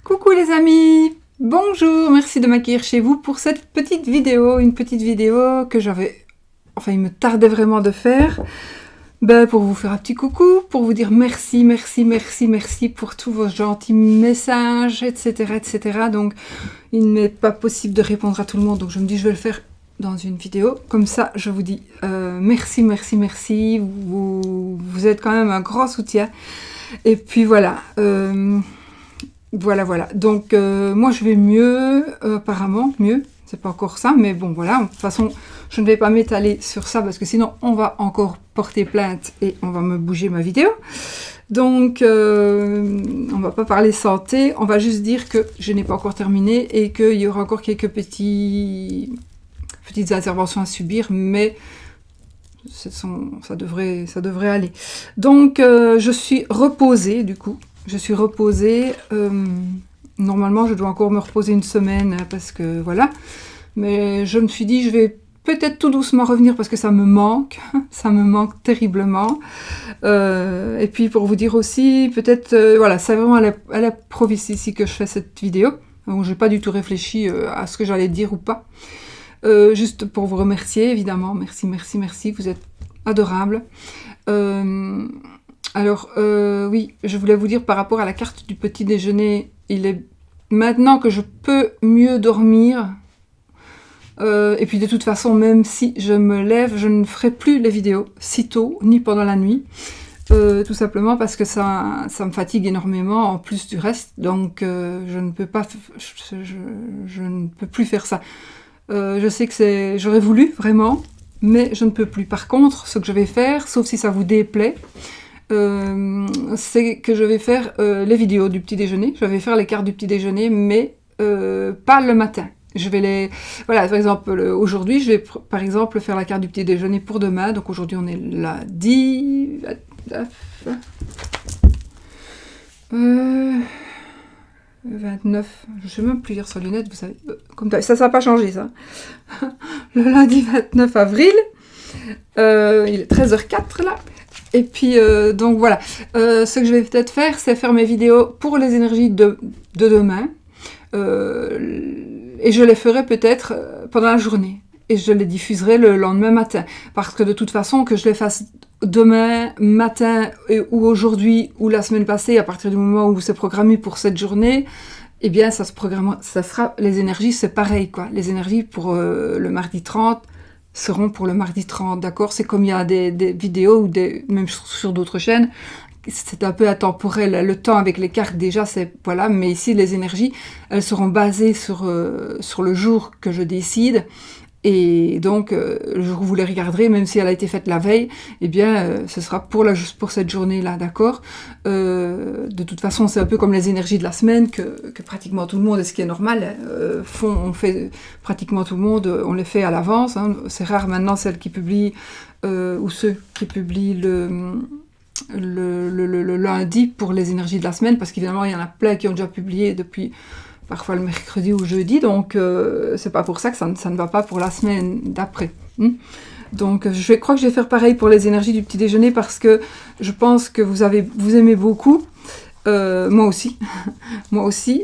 Coucou les amis, bonjour, merci de m'accueillir chez vous pour cette petite vidéo, une petite vidéo que il me tardait vraiment de faire, pour vous faire un petit coucou, pour vous dire merci pour tous vos gentils messages, etc. Donc, il n'est pas possible de répondre à tout le monde, donc je me dis je vais le faire dans une vidéo, comme ça je vous dis merci, vous êtes quand même un grand soutien, et puis voilà. Voilà. Donc, moi, je vais mieux, apparemment, mieux. C'est pas encore ça, mais bon, voilà. De toute façon, je ne vais pas m'étaler sur ça parce que sinon, on va encore porter plainte et on va me bouger ma vidéo. Donc, on va pas parler santé. On va juste dire que je n'ai pas encore terminé et qu'il y aura encore quelques petites interventions à subir, mais ça devrait aller. Donc, je suis reposée, du coup. Je suis reposée, normalement je dois encore me reposer une semaine parce que voilà, mais je me suis dit je vais peut-être tout doucement revenir parce que ça me manque terriblement, et puis pour vous dire aussi, peut-être, voilà, c'est vraiment à l'improviste ici que je fais cette vidéo, donc j'ai pas du tout réfléchi à ce que j'allais dire ou pas, juste pour vous remercier évidemment, merci, vous êtes adorables. Alors, oui, je voulais vous dire par rapport à la carte du petit déjeuner, il est maintenant que je peux mieux dormir, et puis de toute façon, même si je me lève, je ne ferai plus les vidéos si tôt, ni pendant la nuit, tout simplement parce que ça me fatigue énormément en plus du reste, donc je ne peux plus faire ça. Je sais que j'aurais voulu, vraiment, mais je ne peux plus. Par contre, ce que je vais faire, sauf si ça vous déplaît, c'est que je vais faire les vidéos du petit déjeuner, je vais faire les cartes du petit déjeuner, mais pas le matin. Je vais voilà, par exemple, aujourd'hui, je vais par exemple faire la carte du petit déjeuner pour demain, donc aujourd'hui on est lundi 29, je ne sais même plus lire sur lunettes, vous savez, comme ça n'a pas changé ça. Le lundi 29 avril, il est 13h04 là. Et puis, donc voilà, ce que je vais peut-être faire, c'est faire mes vidéos pour les énergies de demain, et je les ferai peut-être pendant la journée, et je les diffuserai le lendemain matin, parce que de toute façon, que je les fasse demain matin, ou aujourd'hui, ou la semaine passée, à partir du moment où c'est programmé pour cette journée, eh bien, ça sera, les énergies, c'est pareil, quoi, les énergies pour le mardi 30, seront pour le mardi 30, d'accord? C'est comme il y a des vidéos, ou même sur d'autres chaînes, c'est un peu intemporel. Le temps avec les cartes, déjà, c'est... Voilà, mais ici, les énergies, elles seront basées sur le jour que je décide. Et donc, le jour où vous les regarderez, même si elle a été faite la veille, eh bien, ce sera pour cette journée-là, d'accord? De toute façon, c'est un peu comme les énergies de la semaine que pratiquement tout le monde, et ce qui est normal, pratiquement tout le monde, on les fait à l'avance. Hein. C'est rare maintenant celles qui publient, ou ceux qui publient le lundi pour les énergies de la semaine, parce qu'évidemment, il y en a plein qui ont déjà publié depuis... parfois le mercredi ou jeudi, donc c'est pas pour ça que ça ne va pas pour la semaine d'après. Donc je crois que je vais faire pareil pour les énergies du petit déjeuner, parce que je pense que vous aimez beaucoup, moi aussi,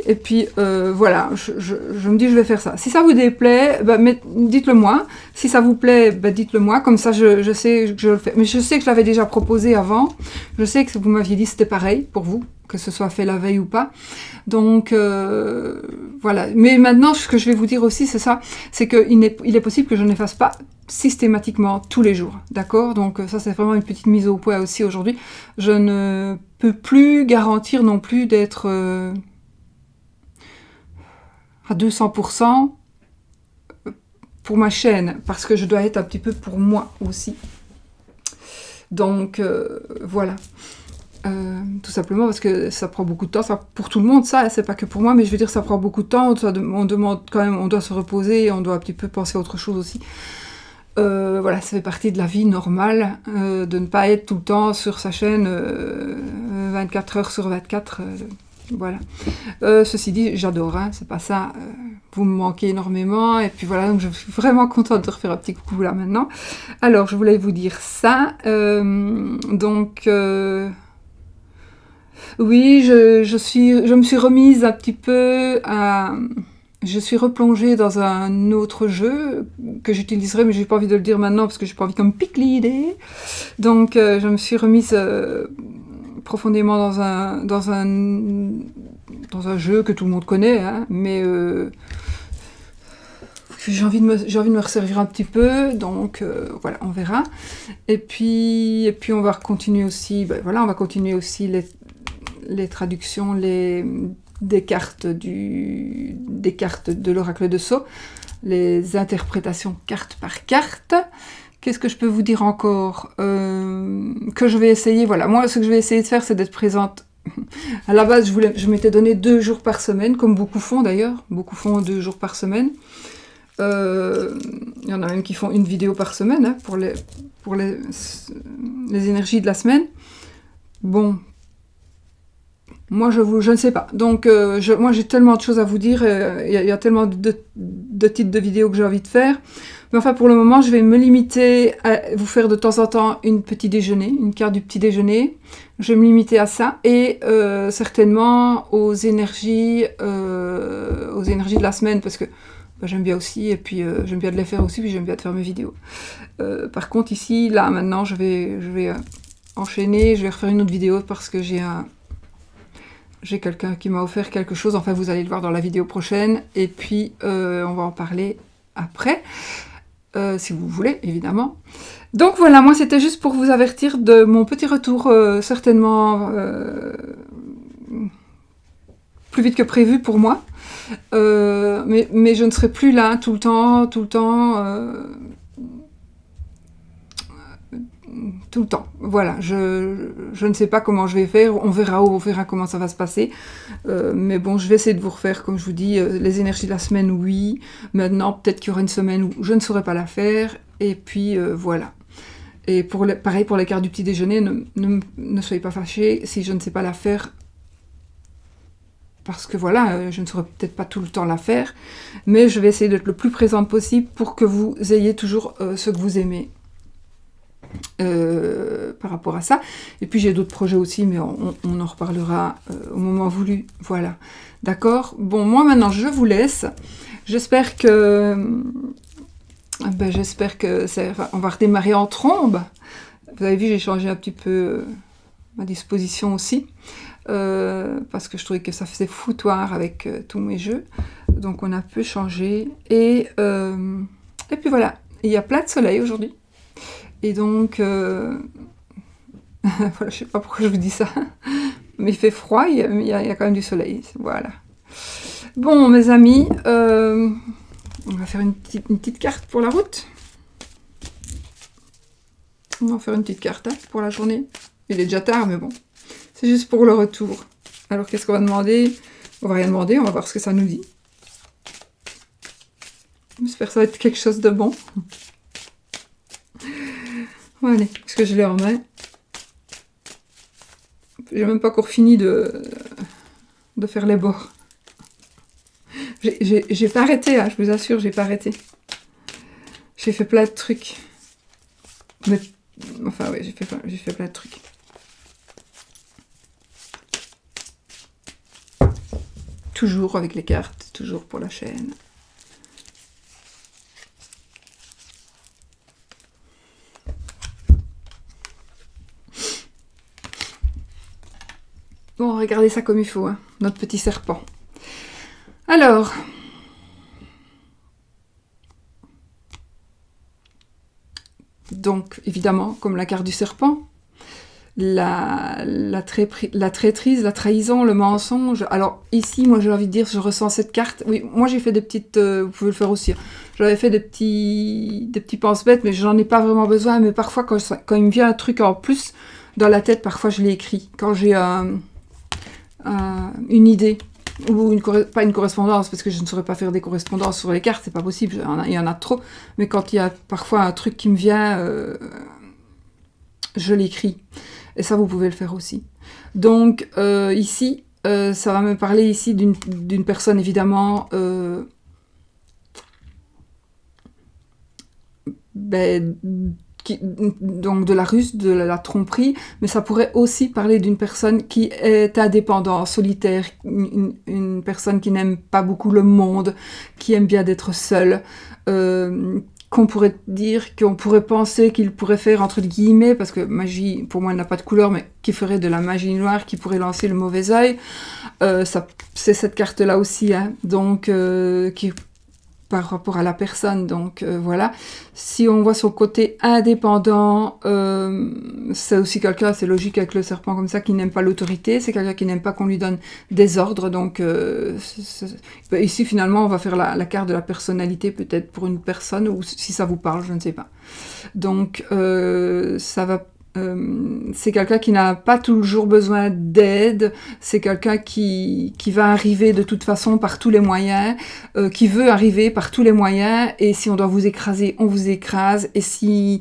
et puis voilà, je me dis je vais faire ça. Si ça vous déplaît, dites-le moi, si ça vous plaît, dites-le moi, comme ça je sais que je le fais. Mais je sais que je l'avais déjà proposé avant, je sais que vous m'aviez dit que c'était pareil pour vous, que ce soit fait la veille ou pas. Donc, voilà. Mais maintenant, ce que je vais vous dire aussi, c'est ça, c'est qu'il est possible que je ne les fasse pas systématiquement tous les jours, d'accord? Donc ça, c'est vraiment une petite mise au point aussi aujourd'hui. Je ne peux plus garantir non plus d'être à 200% pour ma chaîne, parce que je dois être un petit peu pour moi aussi. Donc, voilà. Tout simplement parce que ça prend beaucoup de temps, ça, pour tout le monde, ça, c'est pas que pour moi, mais je veux dire, ça prend beaucoup de temps, on demande quand même, on doit se reposer, on doit un petit peu penser à autre chose aussi. Voilà, ça fait partie de la vie normale, de ne pas être tout le temps sur sa chaîne 24 heures sur 24, voilà. Ceci dit, j'adore, hein, c'est pas ça, vous me manquez énormément, et puis voilà, donc je suis vraiment contente de refaire un petit coucou là maintenant. Alors, je voulais vous dire ça, donc... Oui, je me suis remise un petit peu à... Je suis replongée dans un autre jeu que j'utiliserai, mais j'ai pas envie de le dire maintenant parce que j'ai pas envie qu'on me pique l'idée. Donc, je me suis remise profondément dans un jeu que tout le monde connaît, hein, mais j'ai envie de me resservir un petit peu, donc voilà, on verra. Et puis on va continuer aussi, ben voilà, on va continuer aussi les traductions, des cartes de l'oracle de Sceaux, les interprétations carte par carte. Qu'est-ce que je peux vous dire encore que je vais essayer, voilà, moi ce que je vais essayer de faire, c'est d'être présente. À la base, je m'étais donné 2 jours par semaine, comme beaucoup font d'ailleurs, beaucoup font 2 jours par semaine. Il y en a même qui font une vidéo par semaine, hein, pour les énergies de la semaine. Bon, moi je ne sais pas. Donc moi j'ai tellement de choses à vous dire, il y a tellement de titres de vidéos que j'ai envie de faire. Mais enfin pour le moment je vais me limiter à vous faire de temps en temps une carte du petit déjeuner. Je vais me limiter à ça et certainement aux énergies de la semaine, parce que bah, j'aime bien aussi, et puis j'aime bien de les faire aussi, puis j'aime bien de faire mes vidéos. Par contre ici, là maintenant je vais enchaîner, je vais refaire une autre vidéo parce que j'ai quelqu'un qui m'a offert quelque chose, enfin vous allez le voir dans la vidéo prochaine, et puis on va en parler après, si vous voulez, évidemment. Donc voilà, moi c'était juste pour vous avertir de mon petit retour, certainement plus vite que prévu pour moi, mais je ne serai plus là tout le temps, voilà, je ne sais pas comment je vais faire, on verra comment ça va se passer, mais bon, je vais essayer de vous refaire, comme je vous dis, les énergies de la semaine, oui, maintenant, peut-être qu'il y aura une semaine où je ne saurais pas la faire, et puis voilà. Et pareil pour les cartes du petit déjeuner, ne soyez pas fâchés si je ne sais pas la faire, parce que voilà, je ne saurais peut-être pas tout le temps la faire, mais je vais essayer d'être le plus présente possible pour que vous ayez toujours ce que vous aimez. Par rapport à ça. Et puis j'ai d'autres projets aussi, mais on en reparlera au moment voulu. Voilà. D'accord? Bon, moi maintenant je vous laisse. J'espère que on va redémarrer en trombe. Vous avez vu, j'ai changé un petit peu ma disposition aussi. Parce que je trouvais que ça faisait foutoir avec tous mes jeux. Donc on a peu changé. Et puis voilà. Il y a plein de soleil aujourd'hui. Et donc, voilà, je sais pas pourquoi je vous dis ça, mais il fait froid, il y a quand même du soleil, voilà. Bon, mes amis, on va faire une petite carte pour la route. On va faire une petite carte pour la journée. Il est déjà tard, mais bon, c'est juste pour le retour. Alors, qu'est-ce qu'on va demander? On va rien demander, on va voir ce que ça nous dit. J'espère que ça va être quelque chose de bon. Allez, parce que je l'ai en main. J'ai même pas encore fini de faire les bords. J'ai pas arrêté, hein, je vous assure, j'ai pas arrêté. J'ai fait plein de trucs. Mais, enfin, oui, j'ai fait plein de trucs. Toujours avec les cartes, toujours pour la chaîne. Bon, regardez ça comme il faut, hein, notre petit serpent. Alors, donc, évidemment, comme la carte du serpent, la traîtrise, la trahison, le mensonge. Alors, ici, moi, j'ai envie de dire, je ressens cette carte. Oui, moi, j'ai fait des petites... vous pouvez le faire aussi. Hein. J'avais fait des petits pense-bêtes, mais j'en ai pas vraiment besoin. Mais parfois, quand il me vient un truc en plus dans la tête, parfois, je l'écris. Quand j'ai une idée, ou pas une correspondance, parce que je ne saurais pas faire des correspondances sur les cartes, c'est pas possible, il y en a trop, mais quand il y a parfois un truc qui me vient, je l'écris, et ça vous pouvez le faire aussi. Donc ici, ça va me parler ici d'une personne évidemment donc de la ruse, de la tromperie, mais ça pourrait aussi parler d'une personne qui est indépendante, solitaire, une personne qui n'aime pas beaucoup le monde, qui aime bien d'être seule, qu'on pourrait dire, qu'on pourrait penser qu'il pourrait faire entre guillemets, parce que magie, pour moi, elle n'a pas de couleur, mais qui ferait de la magie noire, qui pourrait lancer le mauvais œil. C'est cette carte-là aussi, hein, donc qui par rapport à la personne, donc voilà. Si on voit son côté indépendant, c'est aussi quelqu'un, c'est logique avec le serpent comme ça, qui n'aime pas l'autorité, c'est quelqu'un qui n'aime pas qu'on lui donne des ordres, donc ici finalement on va faire la carte de la personnalité peut-être pour une personne, ou si ça vous parle, je ne sais pas. Donc ça va... c'est quelqu'un qui n'a pas toujours besoin d'aide, c'est quelqu'un qui va arriver de toute façon par tous les moyens, qui veut arriver par tous les moyens, et si on doit vous écraser, on vous écrase, et si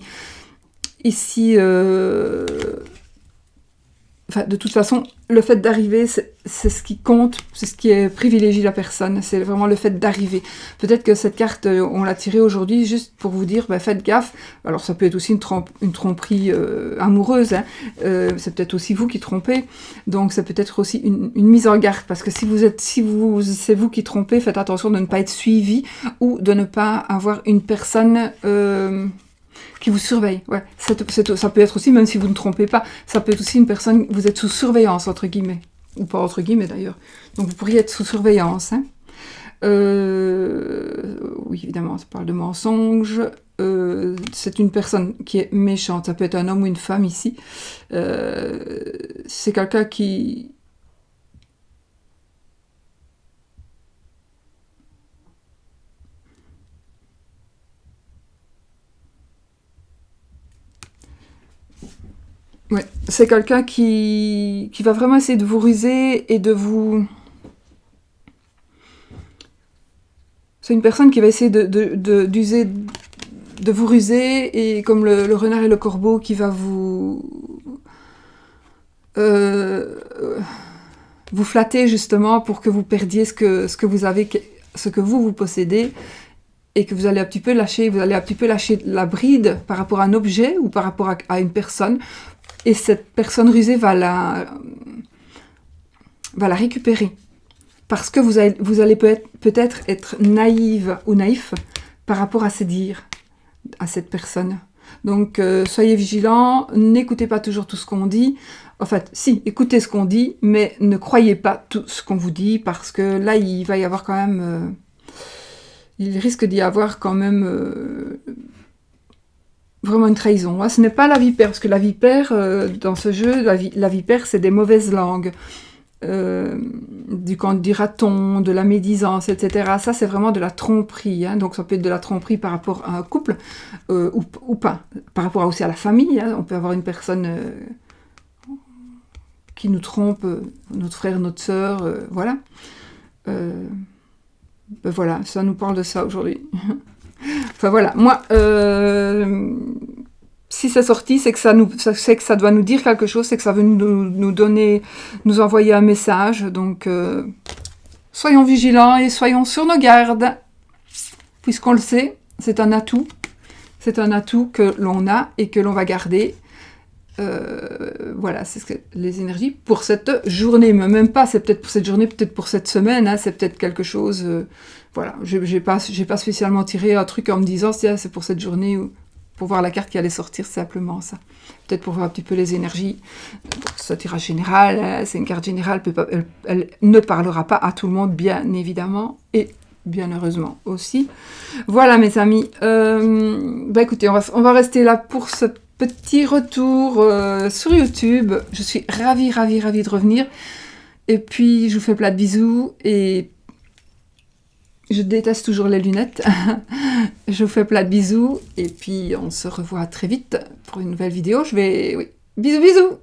enfin, de toute façon, le fait d'arriver, c'est ce qui compte, c'est ce qui privilégie la personne, c'est vraiment le fait d'arriver. Peut-être que cette carte, on l'a tirée aujourd'hui juste pour vous dire, bah, faites gaffe. Alors ça peut être aussi une tromperie amoureuse, hein. C'est peut-être aussi vous qui trompez, donc c'est peut-être aussi une mise en garde, parce que c'est vous qui trompez, faites attention de ne pas être suivi, ou de ne pas avoir une personne... qui vous surveille, ouais. Ça peut être aussi, même si vous ne trompez pas, ça peut être aussi une personne, vous êtes sous surveillance, entre guillemets, ou pas entre guillemets d'ailleurs, donc vous pourriez être sous surveillance, hein. Oui, évidemment, ça parle de mensonge, c'est une personne qui est méchante, ça peut être un homme ou une femme ici, c'est quelqu'un qui... Ouais, c'est quelqu'un qui va vraiment essayer de vous ruser et de vous... C'est une personne qui va essayer d'user, de vous ruser, et comme le renard et le corbeau, qui va vous flatter justement pour que vous perdiez ce que vous avez, ce que vous possédez, et que vous allez un petit peu lâcher la bride par rapport à un objet ou par rapport à une personne. Et cette personne rusée va la récupérer. Parce que vous allez peut-être être naïve ou naïf par rapport à ses dires, à cette personne. Donc, soyez vigilants, n'écoutez pas toujours tout ce qu'on dit. En fait, si, écoutez ce qu'on dit, mais ne croyez pas tout ce qu'on vous dit, parce que là, il va y avoir quand même... il risque d'y avoir quand même... vraiment une trahison. Ce n'est pas la vipère, parce que la vipère, dans ce jeu, la vipère, c'est des mauvaises langues. Du raton, de la médisance, etc. Ça, c'est vraiment de la tromperie. Hein. Donc, ça peut être de la tromperie par rapport à un couple, ou pas. Par rapport aussi à la famille. Hein. On peut avoir une personne qui nous trompe, notre frère, notre sœur, voilà. Ben voilà, ça nous parle de ça aujourd'hui. Enfin voilà, moi, si c'est sorti, c'est que ça doit nous dire quelque chose, c'est que ça veut nous envoyer un message. Donc, soyons vigilants et soyons sur nos gardes. Puisqu'on le sait, c'est un atout. C'est un atout que l'on a et que l'on va garder. Voilà, c'est les énergies pour cette journée, mais même pas, c'est peut-être pour cette journée, peut-être pour cette semaine, hein, c'est peut-être quelque chose, voilà, j'ai pas spécialement tiré un truc en me disant, c'est pour cette journée, ou pour voir la carte qui allait sortir, c'est simplement ça. Peut-être pour voir un petit peu les énergies, c'est un tirage général, hein, c'est une carte générale, elle ne parlera pas à tout le monde, bien évidemment, et bien heureusement aussi. Voilà mes amis, bah écoutez, on va rester là pour ce petit retour sur YouTube. Je suis ravie de revenir. Et puis, je vous fais plein de bisous. Et je déteste toujours les lunettes. Je vous fais plein de bisous. Et puis, on se revoit très vite pour une nouvelle vidéo. Oui. Bisous.